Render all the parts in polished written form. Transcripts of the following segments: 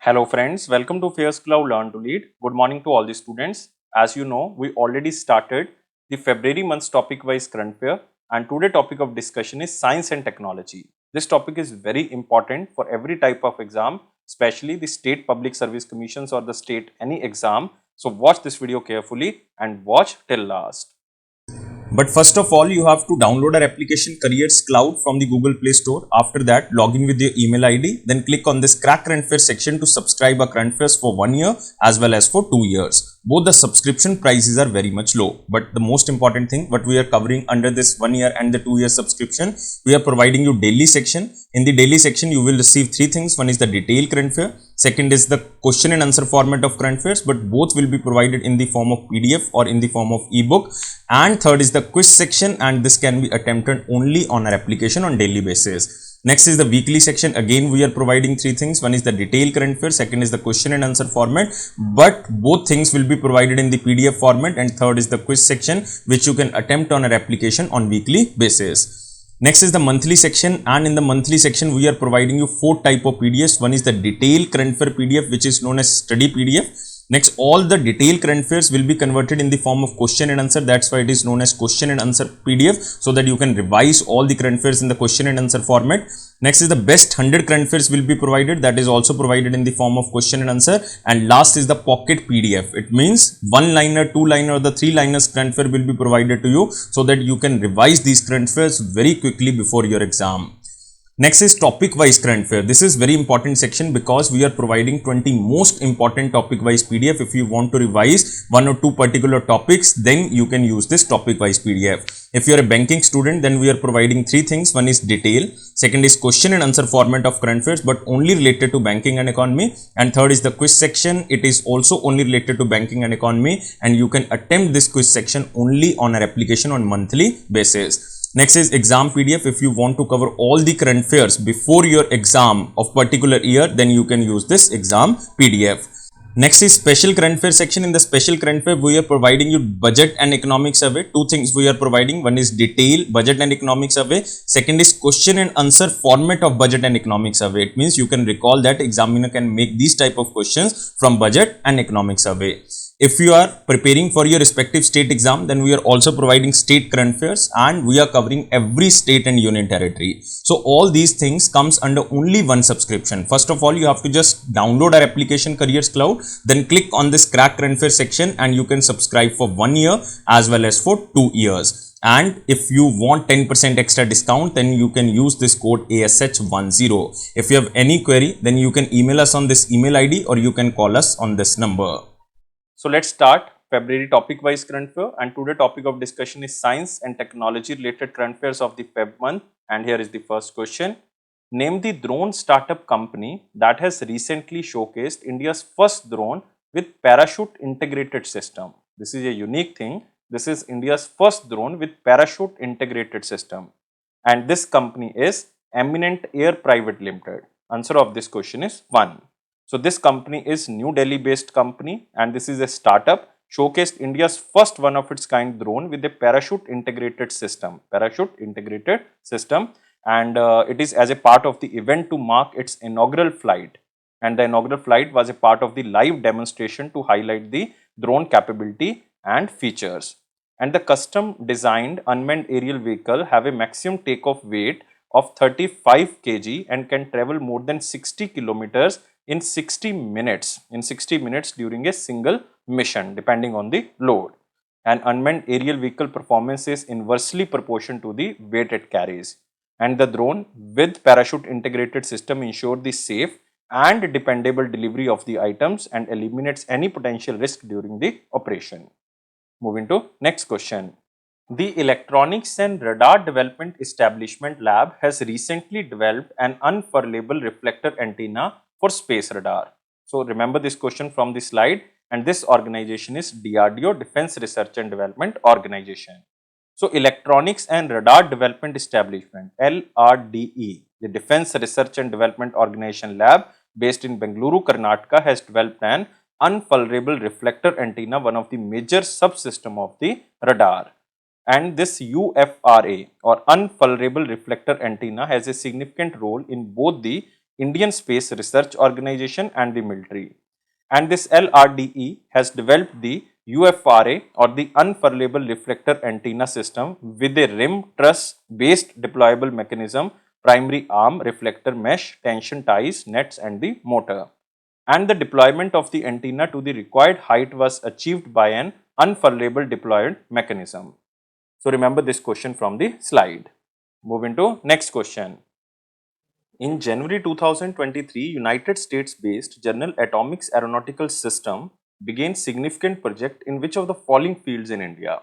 Hello friends, welcome to AffairsCloud Learn to Lead. Good morning to all the students. As you know, we already started the February month's topic-wise current affair, and today's topic of discussion is science and technology. This topic is very important for every type of exam, especially the state public service commissions or the state any exam. So watch this video carefully and watch till last. But first of all, you have to download our application Careers Cloud from the Google Play Store. After that, log in with your email ID. Then click on this Crack Current Affairs section to subscribe our current affairs for 1 year as well as for 2 years. Both the subscription prices are very much low. But the most important thing, what we are covering under this 1 year and the 2 year subscription, we are providing you daily section. In the daily section, you will receive 3 things. One is the detailed current affair. Second is the question and answer format of current affairs, but both will be provided in the form of PDF or in the form of ebook. And third is the quiz section, and this can be attempted only on our application on daily basis. Next is the weekly section. Again, we are providing 3 things. One is the detailed current affairs, second is the question and answer format, but both things will be provided in the PDF format, and third is the quiz section, which you can attempt on our application on weekly basis. Next is the monthly section, and in the monthly section we are providing you 4 type of PDFs. One is the detailed current affair PDF, which is known as study PDF. Next, all the detailed current affairs will be converted in the form of question and answer. That's why it is known as question and answer PDF, so that you can revise all the current affairs in the question and answer format. Next is the best 100 current affairs will be provided. That is also provided in the form of question and answer. And last is the pocket PDF. It means 1-liner, 2-liner or the 3-liners current affair will be provided to you, so that you can revise these current affairs very quickly before your exam. Next is topic wise current affair. This is very important section because we are providing 20 most important topic wise PDF. If you want to revise 1 or 2 particular topics, then you can use this topic wise PDF. If you are a banking student, then we are providing 3 things. One is detail, second is question and answer format of current affairs, but only related to banking and economy, and third is the quiz section. It is also only related to banking and economy, and you can attempt this quiz section only on our application on monthly basis. Next is exam PDF. If you want to cover all the current affairs before your exam of particular year, then you can use this exam PDF. Next is special current affair section. In the special current affair, we are providing you budget and economic survey. 2 things we are providing. One is detail, budget and economic survey. Second is question and answer format of budget and economic survey. It means you can recall that examiner can make these type of questions from budget and economic survey. If you are preparing for your respective state exam, then we are also providing state current affairs, and we are covering every state and union territory. So all these things comes under only one subscription. First of all, you have to just download our application Careers Cloud, then click on this Crack Current Affairs section, and you can subscribe for 1 year as well as for 2 years. And if you want 10% extra discount, then you can use this code ASH10. If you have any query, then you can email us on this email ID or you can call us on this number. So let's start February topic wise current affair, and today topic of discussion is science and technology related current affairs of the Feb month. And here is the first question. Name the drone startup company that has recently showcased India's first drone with parachute integrated system. This is a unique thing. This is India's first drone with parachute integrated system, and this company is Eminent Air Private Limited. Answer of this question is 1. So this company is New Delhi based company, and this is a startup showcased India's first one of its kind drone with a parachute integrated system. And it is as a part of the event to mark its inaugural flight, and the inaugural flight was a part of the live demonstration to highlight the drone capability and features. And the custom designed unmanned aerial vehicle have a maximum takeoff weight of 35 kg and can travel more than 60 kilometers in 60 minutes during a single mission, depending on the load. An unmanned aerial vehicle performance is inversely proportional to the weight it carries, and the drone with parachute integrated system ensure the safe and dependable delivery of the items and eliminates any potential risk during the operation. Moving to next question. The Electronics and Radar Development Establishment Lab has recently developed an unfurlable reflector antenna for space radar. So remember this question from the slide, and this organization is DRDO, Defense Research and Development Organization. So Electronics and Radar Development Establishment, LRDE, the Defense Research and Development Organization Lab based in Bengaluru, Karnataka, has developed an unfurlable reflector antenna, one of the major subsystem of the radar. And this UFRA or unfurlable reflector antenna has a significant role in both the Indian Space Research Organization and the military. And this LRDE has developed the UFRA or the Unfurlable Reflector Antenna System with a rim truss based deployable mechanism, primary arm, reflector mesh, tension ties, nets and the motor. And the deployment of the antenna to the required height was achieved by an unfurlable deployed mechanism. So remember this question from the slide. Moving to next question. In January 2023, United States-based General Atomics Aeronautical System began significant project in which of the following fields in India?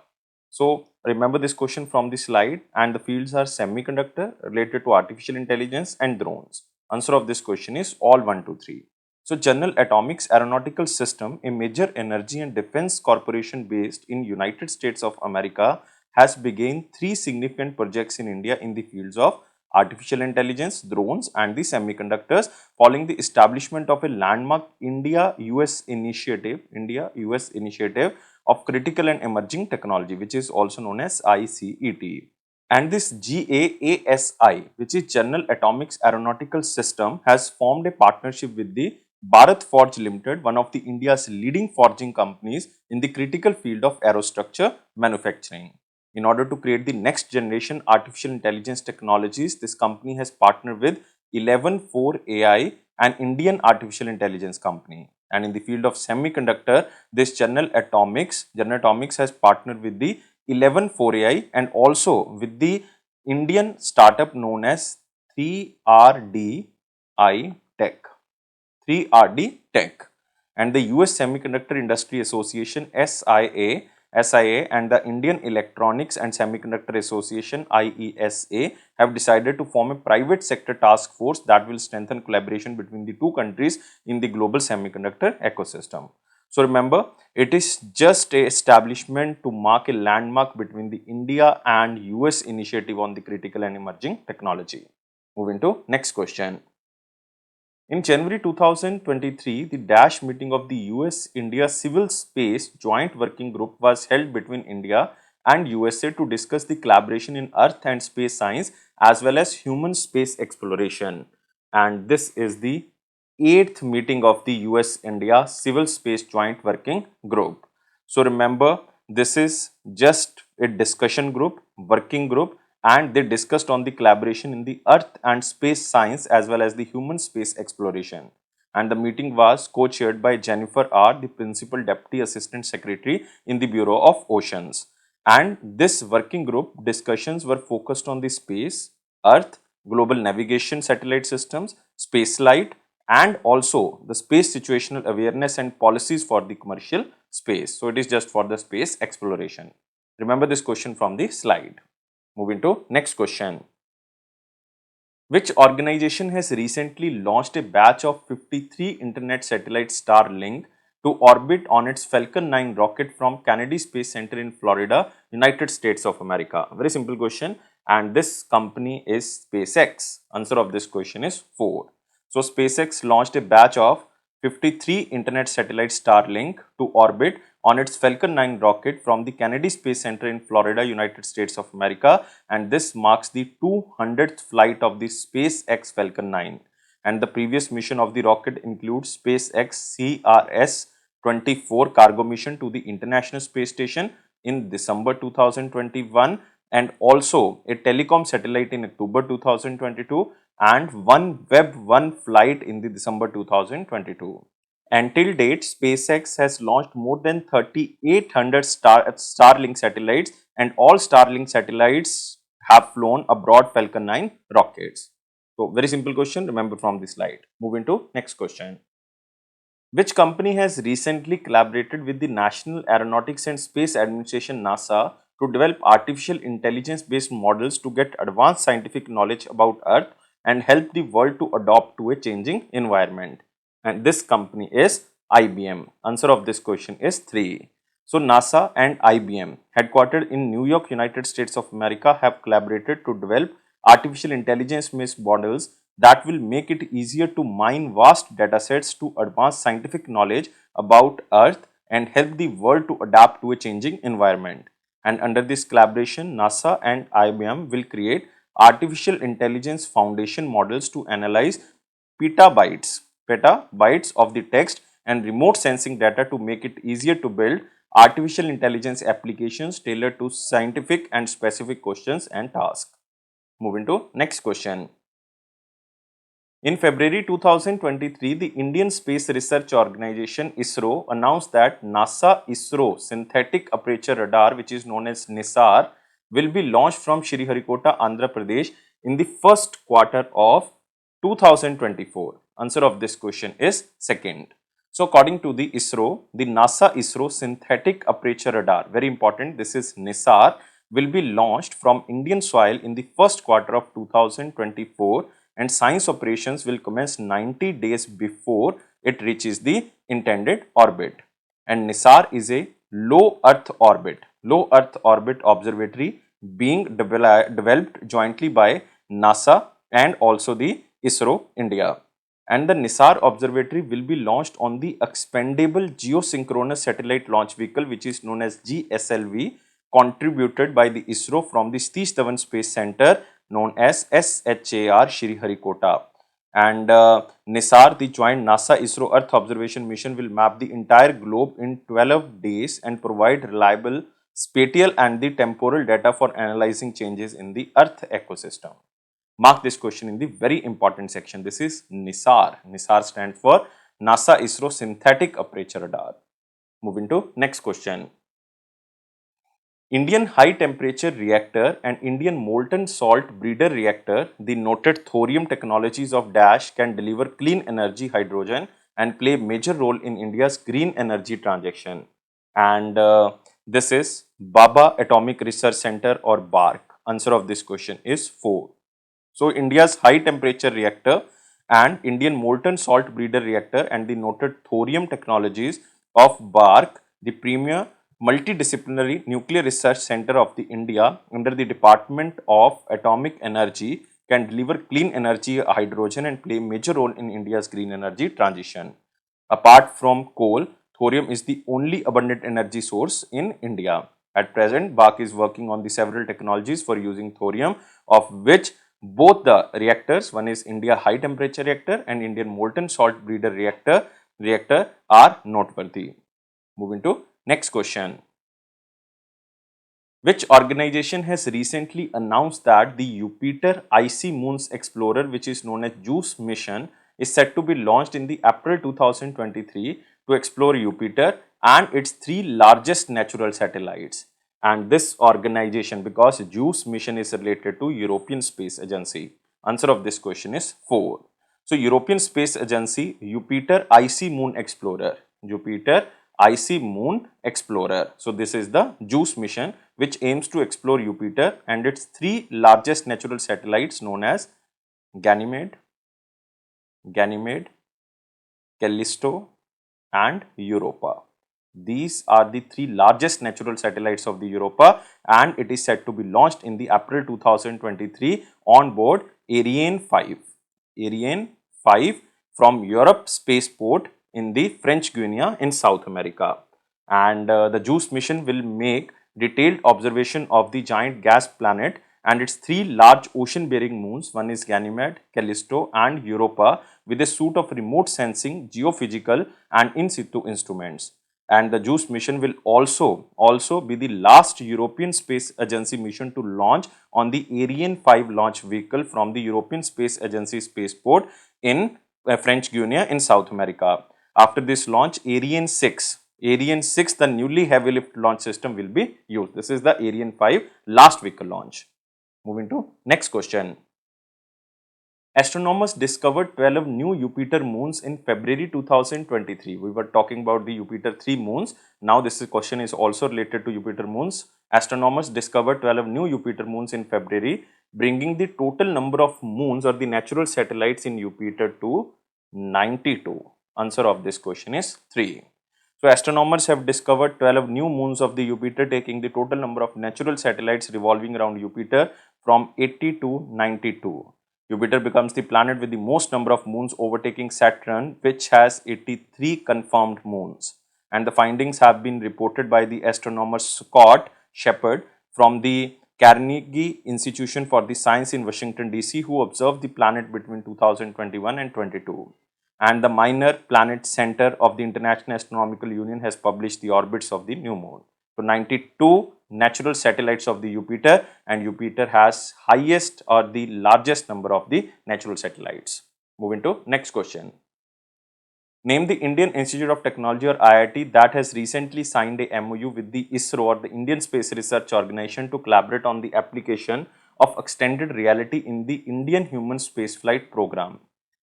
So remember this question from the slide, and the fields are semiconductor, related to artificial intelligence and drones. Answer of this question is all 1, 2, 3. So General Atomics Aeronautical System, a major energy and defense corporation based in United States of America, has begun 3 significant projects in India in the fields of artificial intelligence, drones and the semiconductors, following the establishment of a landmark India-US initiative of critical and emerging technology, which is also known as ICET. And this GAASI, which is General Atomics Aeronautical System, has formed a partnership with the Bharat Forge Limited, one of the India's leading forging companies in the critical field of aerostructure manufacturing. In order to create the next generation artificial intelligence technologies, this company has partnered with 11-4 AI, an Indian artificial intelligence company. And in the field of semiconductor, this General Atomics has partnered with the 11-4 AI and also with the Indian startup known as 3RD Tech. 3RD Tech. And the US Semiconductor Industry Association SIA and the Indian Electronics and Semiconductor Association IESA have decided to form a private sector task force that will strengthen collaboration between the two countries in the global semiconductor ecosystem. So remember, it is just a establishment to mark a landmark between the India and US initiative on the critical and emerging technology. Moving to next question. In January 2023, the DASH meeting of the US-India Civil Space Joint Working Group was held between India and USA to discuss the collaboration in Earth and space science as well as human space exploration. And this is the 8th meeting of the US-India Civil Space Joint Working Group. So remember, this is just a discussion group, working group, and they discussed on the collaboration in the Earth and space science as well as the human space exploration. And the meeting was co-chaired by Jennifer R., the Principal Deputy Assistant Secretary in the Bureau of Oceans. And this working group discussions were focused on the space, Earth, global navigation satellite systems, spaceflight, and also the space situational awareness and policies for the commercial space. So it is just for the space exploration. Remember this question from the slide. Moving to next question. Which organization has recently launched a batch of 53 internet satellites Starlink to orbit on its Falcon 9 rocket from Kennedy Space Center in Florida, United States of America? Very simple question, and this company is SpaceX. Answer of this question is 4. So SpaceX launched a batch of 53 internet satellites Starlink to orbit on its Falcon 9 rocket from the Kennedy Space Center in Florida, United States of America, and this marks the 200th flight of the SpaceX Falcon 9. And the previous mission of the rocket includes SpaceX CRS-24 cargo mission to the International Space Station in December 2021 and also a telecom satellite in October 2022 and one Web-1 flight in the December 2022. Until date, SpaceX has launched more than 3,800 Starlink satellites, and all Starlink satellites have flown aboard Falcon 9 rockets. So, very simple question, remember from this slide. Moving to next question. Which company has recently collaborated with the National Aeronautics and Space Administration NASA to develop artificial intelligence based models to get advanced scientific knowledge about Earth and help the world to adapt to a changing environment? And this company is IBM. Answer of this question is 3. So NASA and IBM, headquartered in New York, United States of America, have collaborated to develop artificial intelligence based models that will make it easier to mine vast datasets to advance scientific knowledge about Earth and help the world to adapt to a changing environment. And under this collaboration, NASA and IBM will create artificial intelligence foundation models to analyze petabytes of the text and remote sensing data to make it easier to build artificial intelligence applications tailored to scientific and specific questions and tasks. Moving to next question. In February 2023, the Indian Space Research Organization ISRO announced that NASA-ISRO Synthetic Aperture Radar, which is known as NISAR, will be launched from Sriharikota, Andhra Pradesh in the first quarter of 2024. Answer of this question is second. So, according to the ISRO, the NASA-ISRO Synthetic Aperture Radar, very important, this is NISAR, will be launched from Indian soil in the first quarter of 2024, and science operations will commence 90 days before it reaches the intended orbit. And NISAR is a low Earth orbit observatory being developed jointly by NASA and also the ISRO India. And the NISAR observatory will be launched on the expendable geosynchronous satellite launch vehicle, which is known as GSLV, contributed by the ISRO from the Satish Dhawan Space Centre, known as SHAR Sriharikota. And NISAR, the joint NASA-ISRO Earth observation mission, will map the entire globe in 12 days and provide reliable spatial and the temporal data for analyzing changes in the Earth ecosystem. Mark this question in the very important section. This is NISAR. NISAR stands for NASA-ISRO Synthetic Aperture Radar. Moving to next question. Indian High Temperature Reactor and Indian Molten Salt Breeder Reactor, the noted thorium technologies of DASH, can deliver clean energy hydrogen and play a major role in India's green energy transition. And this is Baba Atomic Research Center or BARC. Answer of this question is 4. So, India's High Temperature Reactor and Indian Molten Salt Breeder Reactor and the noted thorium technologies of BARC, the premier multidisciplinary nuclear research center of the India under the Department of Atomic Energy, can deliver clean energy hydrogen and play a major role in India's green energy transition. Apart from coal, thorium is the only abundant energy source in India. At present, BARC is working on the several technologies for using thorium, of which both the reactors, one is India High Temperature Reactor and Indian Molten Salt Breeder Reactor are noteworthy. Moving to next question. Which organization has recently announced that the Jupiter Icy Moons Explorer, which is known as JUICE mission, is set to be launched in the April 2023 to explore Jupiter and its 3 largest natural satellites? And this organization, because JUICE mission is related to European Space Agency. Answer of this question is 4. So, European Space Agency Jupiter Icy Moon Explorer. Jupiter Icy Moon Explorer. So, this is the JUICE mission which aims to explore Jupiter and its 3 largest natural satellites known as Ganymede, Callisto and Europa. These are the 3 largest natural satellites of the Europa, and it is set to be launched in the April 2023 on board Ariane 5. Ariane 5 from Europe Spaceport in the French Guiana in South America. And the JUICE mission will make detailed observation of the giant gas planet and its 3 large ocean-bearing moons, one is Ganymede, Callisto and Europa, with a suite of remote sensing, geophysical and in situ instruments. And the JUICE mission will also be the last European Space Agency mission to launch on the Ariane 5 launch vehicle from the European Space Agency spaceport in French Guiana in South America. After this launch, Ariane 6, the newly heavy lift launch system, will be used. This is the Ariane 5 last vehicle launch. Moving to next question. Astronomers discovered 12 new Jupiter moons in February 2023. We were talking about the Jupiter 3 moons. Now this question is also related to Jupiter moons. Astronomers discovered 12 new Jupiter moons in February, bringing the total number of moons or the natural satellites in Jupiter to 92. Answer of this question is 3. So, astronomers have discovered 12 new moons of the Jupiter, taking the total number of natural satellites revolving around Jupiter from 80 to 92. Jupiter becomes the planet with the most number of moons, overtaking Saturn, which has 83 confirmed moons. And the findings have been reported by the astronomer Scott Shepard from the Carnegie Institution for the Science in Washington DC, who observed the planet between 2021 and 22. And the Minor Planet Center of the International Astronomical Union has published the orbits of the new moon. So 92 natural satellites of the Jupiter, and Jupiter has highest or the largest number of the natural satellites. Moving to next question. Name the Indian Institute of Technology or IIT that has recently signed a MOU with the ISRO or the Indian Space Research Organization to collaborate on the application of extended reality in the Indian Human Spaceflight Programme.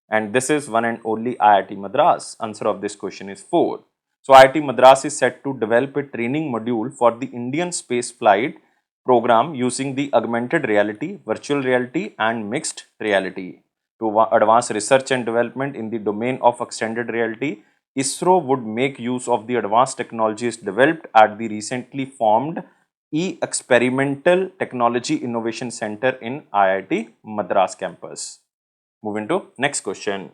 And this is one and only IIT Madras. Answer of this question is 4. So IIT Madras is set to develop a training module for the Indian Spaceflight Programme using the augmented reality, virtual reality and mixed reality. To advance research and development in the domain of extended reality, ISRO would make use of the advanced technologies developed at the recently formed Experimental Technology Innovation Center in IIT Madras campus. Moving to next question.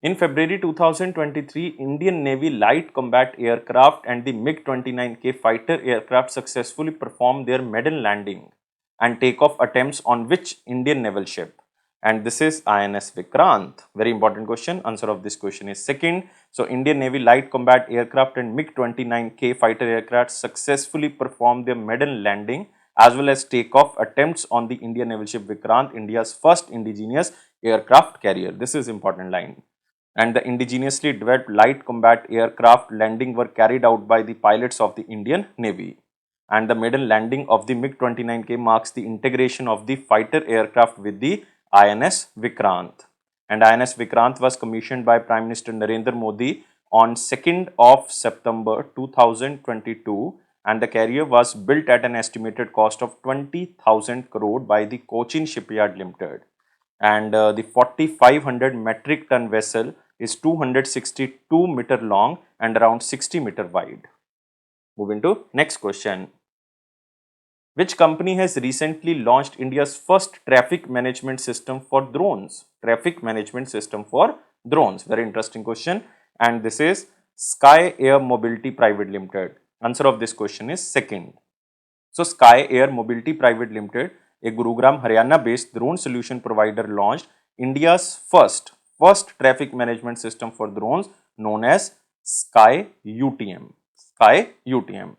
In February 2023, Indian Navy Light Combat Aircraft and the MiG-29K Fighter Aircraft successfully performed their maiden landing and takeoff attempts on which Indian Naval Ship? And this is INS Vikrant. Very important question. Answer of this question is 2nd. So Indian Navy Light Combat Aircraft and MiG-29K Fighter Aircraft successfully performed their maiden landing as well as takeoff attempts on the Indian Naval Ship Vikrant, India's first indigenous aircraft carrier. This is important line. And the indigenously developed light combat aircraft landing were carried out by the pilots of the Indian Navy. And the maiden landing of the MiG-29K marks the integration of the fighter aircraft with the INS Vikrant. And INS Vikrant was commissioned by Prime Minister Narendra Modi on 2nd of September 2022, and the carrier was built at an estimated cost of 20,000 crore by the Cochin Shipyard Limited. And the 4,500 metric ton vessel is 262 meter long and around 60 meter wide. Moving to next question. Which company has recently launched India's first traffic management system for drones? Traffic management system for drones. Very interesting question. And this is Sky Air Mobility Private Limited. Answer of this question is 2nd. So Sky Air Mobility Private Limited, a Gurugram, Haryana based drone solution provider, launched India's first traffic management system for drones known as Sky UTM. Sky UTM.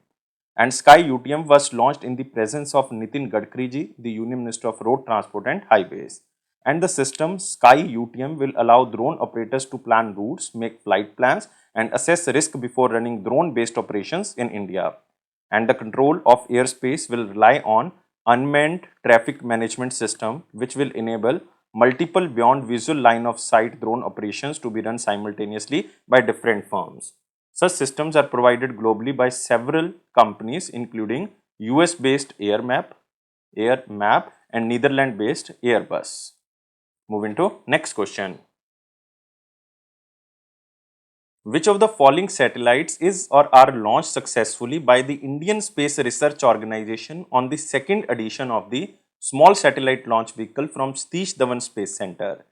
And Sky UTM was launched in the presence of Nitin Gadkari ji, the Union Minister of Road Transport and Highways. And the system Sky UTM will allow drone operators to plan routes, make flight plans and assess risk before running drone based operations in India. And the control of airspace will rely on unmanned traffic management system, which will enable multiple beyond visual line of sight drone operations to be run simultaneously by different firms. Such systems are provided globally by several companies including US based AirMap and Netherlands based Airbus. Moving to next question. Which of the following satellites is or are launched successfully by the Indian Space Research Organization on the 2nd edition of the Small Satellite Launch Vehicle from Satish Dhawan Space Centre?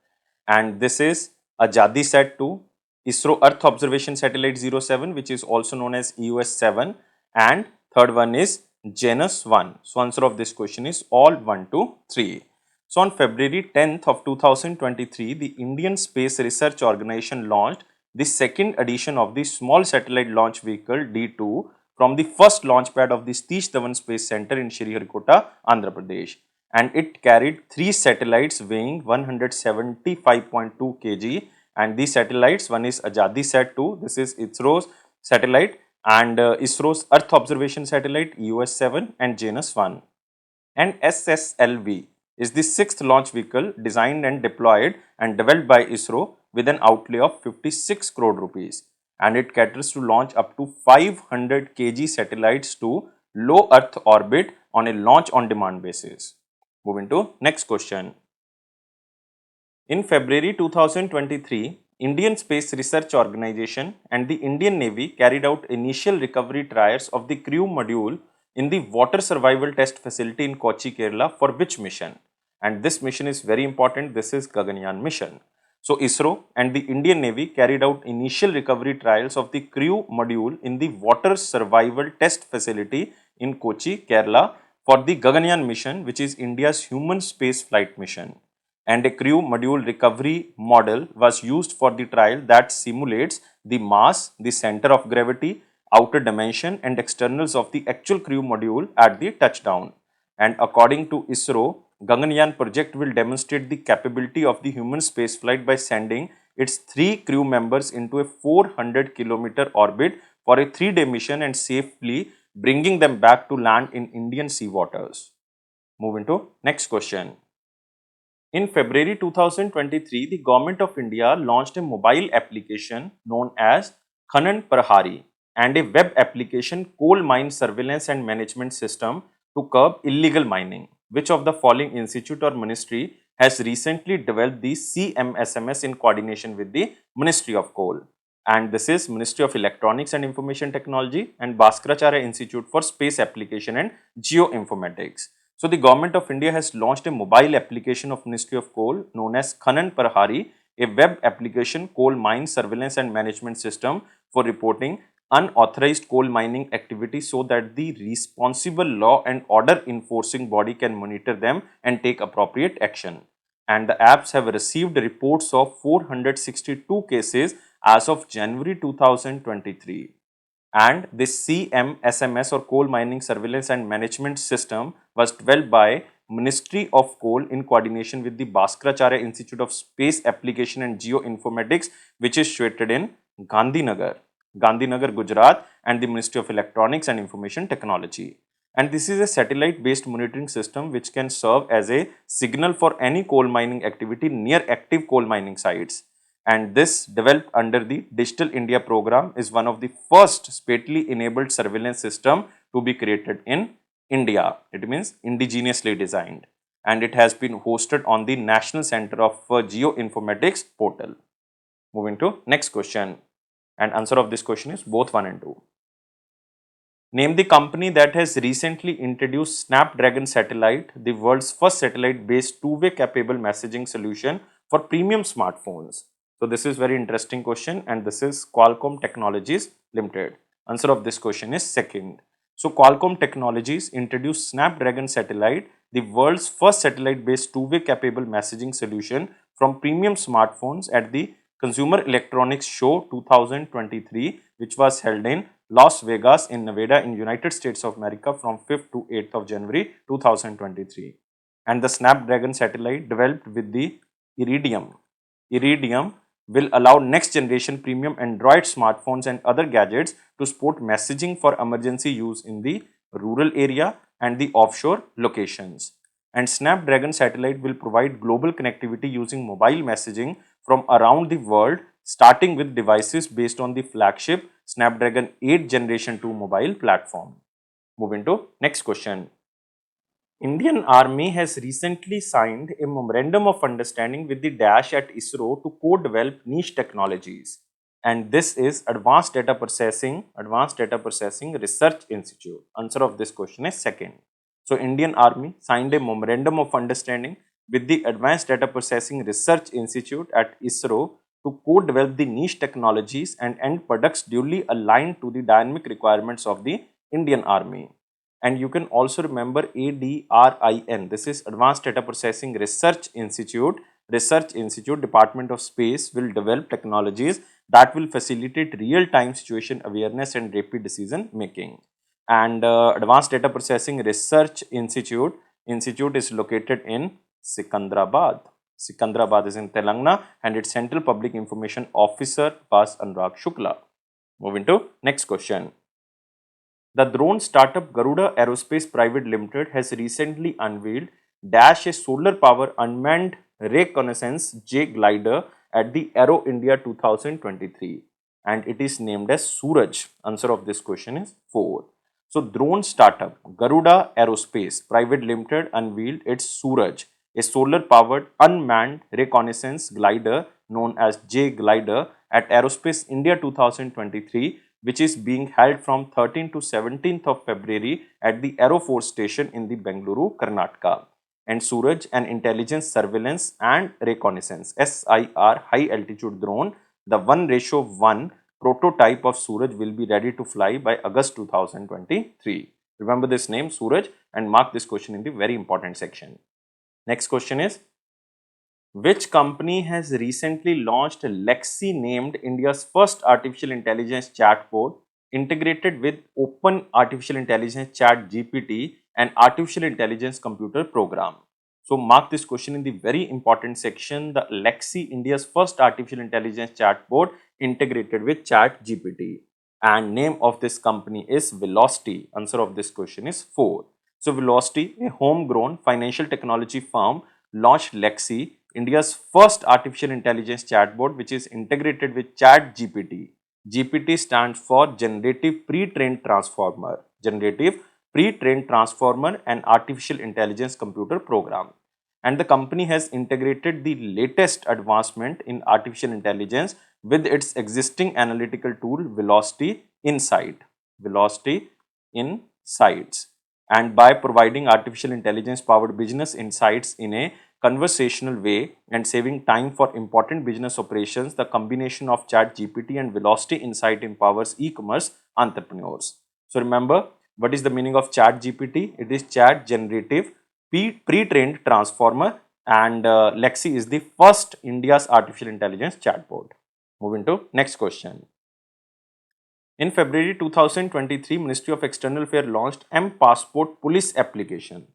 And this is AjadiSat-2, ISRO Earth Observation Satellite 07, which is also known as EOS-7, and third one is Janus-1. So answer of this question is all 1, 2, 3. So on February 10th of 2023, the Indian Space Research Organization launched the 2nd edition of the Small Satellite Launch Vehicle D2 from the first launch pad of the Satish Dhawan Space Centre in Sriharikota, Andhra Pradesh. And it carried 3 satellites weighing 175.2 kg. And these satellites, one is AjadiSat-2, this is ISRO's satellite, and ISRO's Earth Observation Satellite EOS-7 and Janus-1. And SSLV is the 6th launch vehicle designed and deployed and developed by ISRO with an outlay of 56 crore rupees. And it caters to launch up to 500 kg satellites to low Earth orbit on a launch on demand basis. Moving to next question. In February 2023, Indian Space Research Organization and the Indian Navy carried out initial recovery trials of the crew module in the water survival test facility in Kochi, Kerala for which mission? And this mission is very important. This is Gaganyaan mission. So ISRO and the Indian Navy carried out initial recovery trials of the crew module in the water survival test facility in Kochi, Kerala for the Gaganyaan mission, which is India's human spaceflight mission. And a crew module recovery model was used for the trial that simulates the mass, the center of gravity, outer dimension and externals of the actual crew module at the touchdown. And according to ISRO, Gaganyaan project will demonstrate the capability of the human spaceflight by sending its 3 crew members into a 400-kilometer orbit for a 3-day mission and safely bringing them back to land in Indian sea waters. Moving to next question. In February 2023, the Government of India launched a mobile application known as Khanan Prahari and a web application coal mine surveillance and management system to curb illegal mining. Which of the following institute or ministry has recently developed the CMSMS in coordination with the Ministry of Coal? And this is Ministry of Electronics and Information Technology and Bhaskaracharya Institute for Space Application and Geoinformatics. So, the Government of India has launched a mobile application of Ministry of Coal known as Khanan Prahari, a web application coal mine surveillance and management system for reporting unauthorized coal mining activity so that the responsible law and order enforcing body can monitor them and take appropriate action. And the apps have received reports of 462 cases as of January 2023. And this CMSMS or Coal Mining Surveillance and Management System was developed by Ministry of Coal in coordination with the Bhaskaracharya Institute of Space Application and Geoinformatics, which is situated in Gandhinagar, Gujarat, and the Ministry of Electronics and Information Technology. And this is a satellite based monitoring system which can serve as a signal for any coal mining activity near active coal mining sites. And this, developed under the Digital India program, is one of the first spatially enabled surveillance system to be created in India. It means indigenously designed, and it has been hosted on the National Center of Geoinformatics portal. Moving to next question, and answer of this question is both 1 and 2. Name the company that has recently introduced Snapdragon Satellite, the world's first satellite-based two-way capable messaging solution for premium smartphones. So this is very interesting question, and this is Qualcomm Technologies Limited. Answer of this question is second. So Qualcomm Technologies introduced Snapdragon Satellite, the world's first satellite-based two-way capable messaging solution from premium smartphones at the Consumer Electronics Show 2023, which was held in Las Vegas in Nevada in United States of America from 5th to 8th of January 2023. And the Snapdragon satellite developed with the Iridium will allow next generation premium Android smartphones and other gadgets to support messaging for emergency use in the rural area and the offshore locations. And Snapdragon satellite will provide global connectivity using mobile messaging from around the world, starting with devices based on the flagship Snapdragon 8 Generation 2 mobile platform. Moving to next question. Indian Army has recently signed a memorandum of understanding with the Dash at ISRO to co-develop niche technologies, and this is Advanced Data Processing Research Institute. Answer of this question is second. So Indian Army signed a memorandum of understanding with the Advanced Data Processing Research Institute at ISRO to co-develop the niche technologies and end products duly aligned to the dynamic requirements of the Indian Army. And you can also remember ADRIN. This is Advanced Data Processing Research Institute. Department of Space will develop technologies that will facilitate real-time situation awareness and rapid decision making. And Advanced Data Processing Research Institute is located in Sikandrabad. Sikandrabad is in Telangana, and its Central Public Information Officer was Anurag Shukla. Moving to next question. The drone startup Garuda Aerospace Private Limited has recently unveiled Dash, a solar power unmanned reconnaissance J glider at the Aero India 2023, and it is named as Suraj. Answer of this question is 4. So drone startup Garuda Aerospace Private Limited unveiled its Suraj, a solar powered unmanned reconnaissance glider known as J glider at Aerospace India 2023, which is being held from 13th to 17th of February at the Aero Force Station in the Bengaluru, Karnataka. And Suraj, an intelligence, surveillance and reconnaissance SIR high altitude drone, the 1:1 prototype of Suraj will be ready to fly by August 2023. Remember this name, Suraj, and mark this question in the very important section. Next question is, which company has recently launched Lexi, named India's first artificial intelligence chatbot integrated with open artificial intelligence chat GPT and artificial intelligence computer program? So mark this question in the very important section, the Lexi, India's first artificial intelligence chatbot integrated with chat GPT. And name of this company is Velocity. Answer of this question is 4. So Velocity, a homegrown financial technology firm, launched Lexi, India's first artificial intelligence chatbot, which is integrated with chat GPT. GPT stands for Generative Pre-trained Transformer. Generative Pre-trained Transformer and Artificial Intelligence Computer Program. And the company has integrated the latest advancement in artificial intelligence with its existing analytical tool Velocity Insight. Velocity Insights. And by providing artificial intelligence powered business insights in a conversational way and saving time for important business operations, the combination of ChatGPT and Velocity Insight empowers e-commerce entrepreneurs. So remember, what is the meaning of ChatGPT? It is Chat Generative Pre-trained Transformer, and Lexi is the first India's artificial intelligence chatbot. Moving to next question. In February 2023, Ministry of External Affairs launched M-Passport Police application.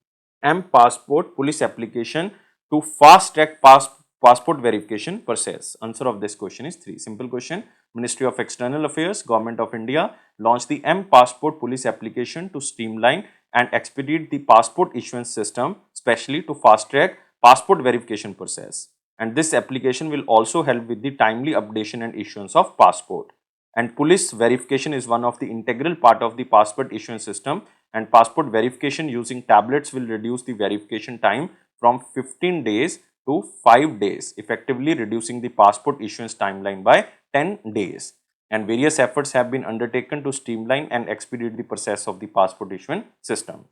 M-Passport Police application to fast-track passport verification process. Answer of this question is 3. Simple question. Ministry of External Affairs, Government of India launched the M-Passport Police application to streamline and expedite the passport issuance system, especially to fast-track passport verification process. And this application will also help with the timely updation and issuance of passport. And police verification is one of the integral part of the passport issuance system, and passport verification using tablets will reduce the verification time from 15 days to 5 days, effectively reducing the passport issuance timeline by 10 days. And various efforts have been undertaken to streamline and expedite the process of the passport issuance system.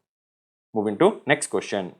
Moving to next question.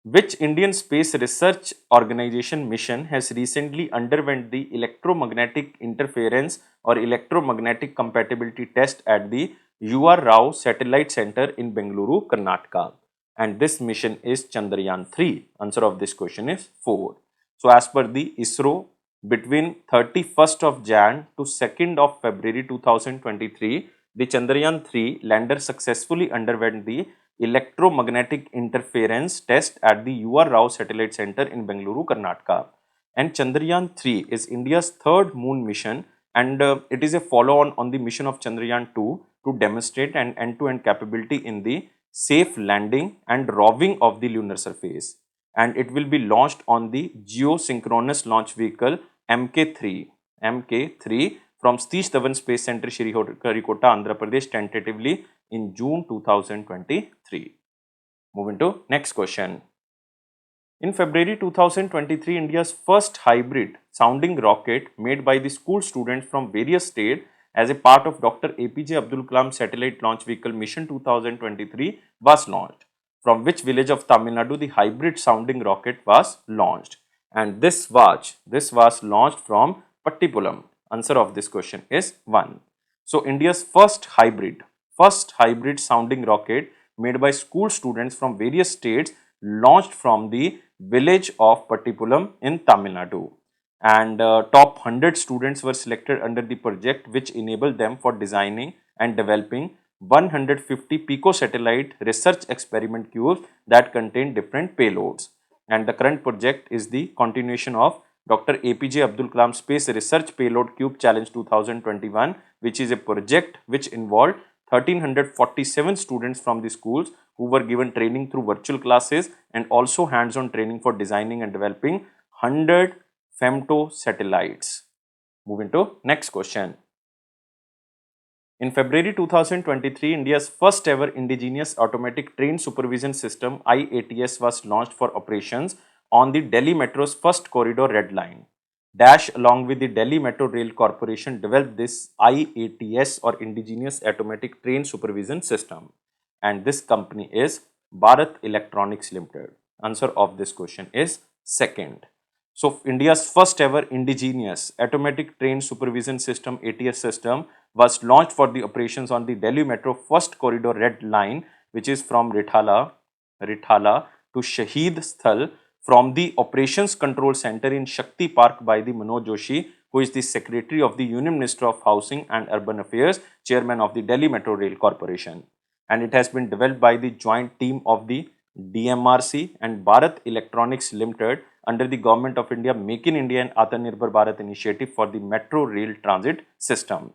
Which Indian Space Research Organization mission has recently underwent the electromagnetic interference or electromagnetic compatibility test at the UFRA Satellite Center in Bengaluru, Karnataka? And this mission is Chandrayaan-3. Answer of this question is 4. So as per the ISRO, between 31st of Jan to 2nd of February 2023, the Chandrayaan-3 lander successfully underwent the electromagnetic interference test at the UFRA Satellite Center in Bengaluru, Karnataka. And Chandrayaan-3 is India's third moon mission, and it is a follow-on on the mission of Chandrayaan-2 to demonstrate an end-to-end capability in the safe landing and roving of the lunar surface. And it will be launched on the geosynchronous launch vehicle MK3 from Satish Dhawan Space Centre, Sriharikota, Andhra Pradesh, tentatively in June 2023. Moving to next question. In February 2023, India's first hybrid sounding rocket made by the school students from various states as a part of Dr. APJ Abdul Kalam Satellite Launch Vehicle Mission 2023 was launched. From which village of Tamil Nadu the hybrid sounding rocket was launched? And this was launched from Pattipulam. Answer of this question is 1. So India's first hybrid sounding rocket made by school students from various states launched from the village of Pattipulam in Tamil Nadu. And top 100 students were selected under the project, which enabled them for designing and developing 150 picosatellite research experiment cubes that contain different payloads. And the current project is the continuation of Dr. APJ Abdul Kalam Space Research Payload Cube Challenge 2021, which is a project which involved 1347 students from the schools who were given training through virtual classes and also hands-on training for designing and developing 100 femtosatellites. Moving to next question. In February 2023, India's first ever indigenous automatic train supervision system i-ATS was launched for operations on the Delhi Metro's first corridor Red Line. Dash, along with the Delhi Metro Rail Corporation, developed this i-ATS or indigenous automatic train supervision system, and this company is Bharat Electronics Limited. Answer of this question is 2nd. So India's first ever indigenous automatic train supervision system ATS system was launched for the operations on the Delhi Metro First Corridor Red Line, which is from Rithala to Shaheed Sthal, from the Operations Control Center in Shakti Park by the Manoj Joshi, who is the Secretary of the Union Minister of Housing and Urban Affairs, Chairman of the Delhi Metro Rail Corporation. And it has been developed by the joint team of the DMRC and Bharat Electronics Limited under the Government of India Make in India and Atmanirbhar Bharat initiative for the metro rail transit system.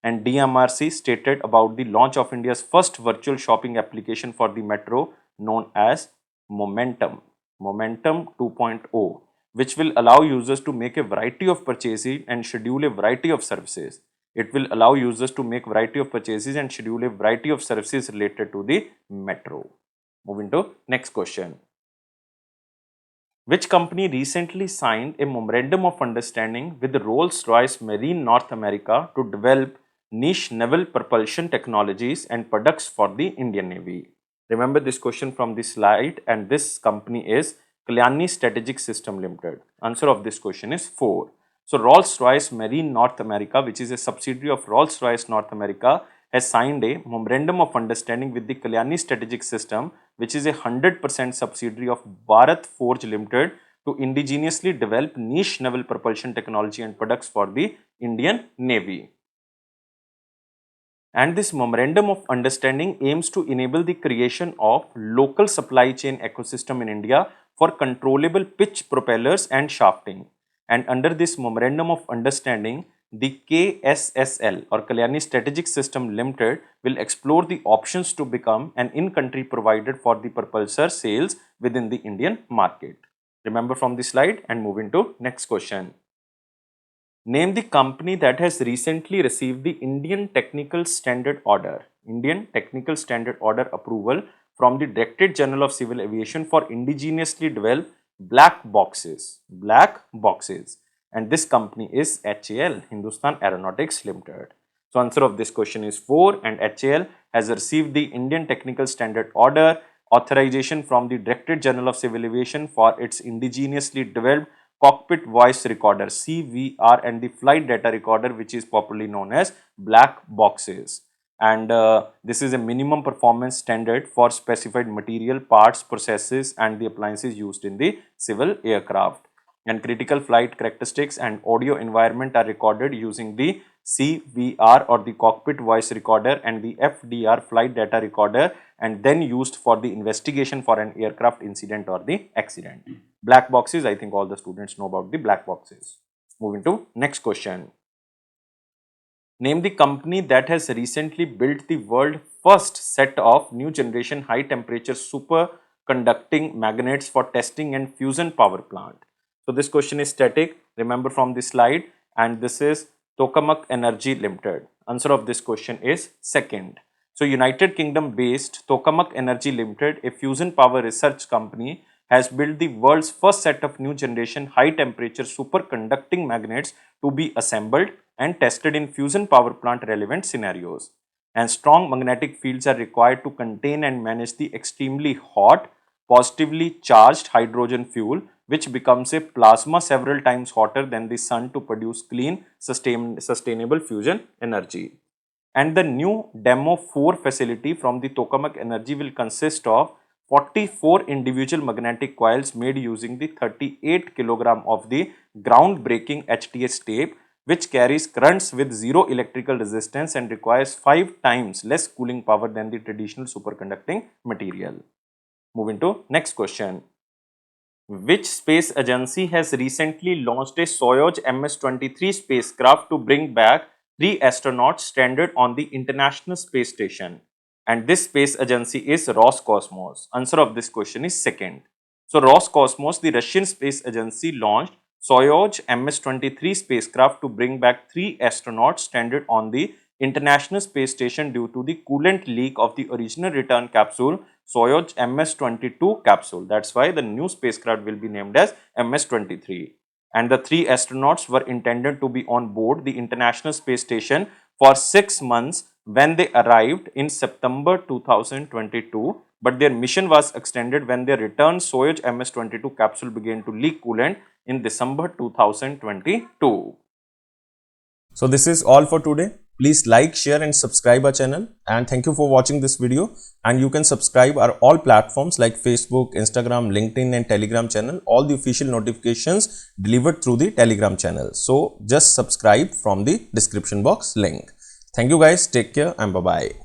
And DMRC stated about the launch of India's first virtual shopping application for the metro known as Momentum 2.0, which will allow users to make a variety of purchases and schedule a variety of services. It will allow users to make variety of purchases and schedule a variety of services related to the metro. Moving to next question. Which company recently signed a memorandum of understanding with Rolls-Royce Marine North America to develop niche naval propulsion technologies and products for the Indian Navy? Remember this question from the slide, and this company is Kalyani Strategic System Limited. Answer of this question is 4. So Rolls-Royce Marine North America, which is a subsidiary of Rolls-Royce North America, has signed a memorandum of understanding with the Kalyani Strategic System, which is a 100% subsidiary of Bharat Forge Limited, to indigenously develop niche naval propulsion technology and products for the Indian Navy. And this memorandum of understanding aims to enable the creation of local supply chain ecosystem in India for controllable pitch propellers and shafting. And under this memorandum of understanding, the KSSL or Kalyani Strategic System Limited will explore the options to become an in-country provider for the propulsor sales within the Indian market. Remember from the slide, and move into next question. Name the company that has recently received the Indian Technical Standard Order approval from the Directorate General of Civil Aviation for indigenously developed black boxes. And this company is HAL, Hindustan Aeronautics Limited. So answer of this question is 4, and HAL has received the Indian Technical Standard Order authorization from the Directorate General of Civil Aviation for its indigenously developed cockpit voice recorder CVR and the flight data recorder, which is popularly known as black boxes. And this is a minimum performance standard for specified material, parts, processes and the appliances used in the civil aircraft. And critical flight characteristics and audio environment are recorded using the CVR or the cockpit voice recorder and the FDR flight data recorder, and then used for the investigation for an aircraft incident or the accident. Black boxes, I think all the students know about the black boxes. Moving to next question. Name the company that has recently built the world's first set of new generation high temperature superconducting magnets for testing and fusion power plant. So this question is static, remember from the slide, and this is Tokamak Energy Limited. Answer of this question is second. So United Kingdom based Tokamak Energy Limited, a fusion power research company, has built the world's first set of new generation high temperature superconducting magnets to be assembled and tested in fusion power plant relevant scenarios. And strong magnetic fields are required to contain and manage the extremely hot, positively charged hydrogen fuel, which becomes a plasma several times hotter than the sun, to produce clean, sustainable fusion energy. And the new Demo 4 facility from the Tokamak Energy will consist of 44 individual magnetic coils made using the 38 kg of the groundbreaking HTS tape, which carries currents with zero electrical resistance and requires 5 times less cooling power than the traditional superconducting material. Moving to next question. Which space agency has recently launched a Soyuz MS-23 spacecraft to bring back 3 astronauts stranded on the International Space Station? And this space agency is Roscosmos. Answer of this question is second. So Roscosmos, the Russian space agency, launched Soyuz MS-23 spacecraft to bring back 3 astronauts stranded on the International Space Station due to the coolant leak of the original return capsule Soyuz MS-22 capsule. That's why the new spacecraft will be named as MS-23. And the 3 astronauts were intended to be on board the International Space Station for 6 months when they arrived in September 2022, but their mission was extended when their return Soyuz MS-23 capsule began to leak coolant in December 2022. So this is all for today. Please like, share and subscribe our channel, and thank you for watching this video. And you can subscribe our all platforms like Facebook, Instagram, LinkedIn and Telegram channel. All the official notifications delivered through the Telegram channel. So just subscribe from the description box link. Thank you guys. Take care and bye-bye.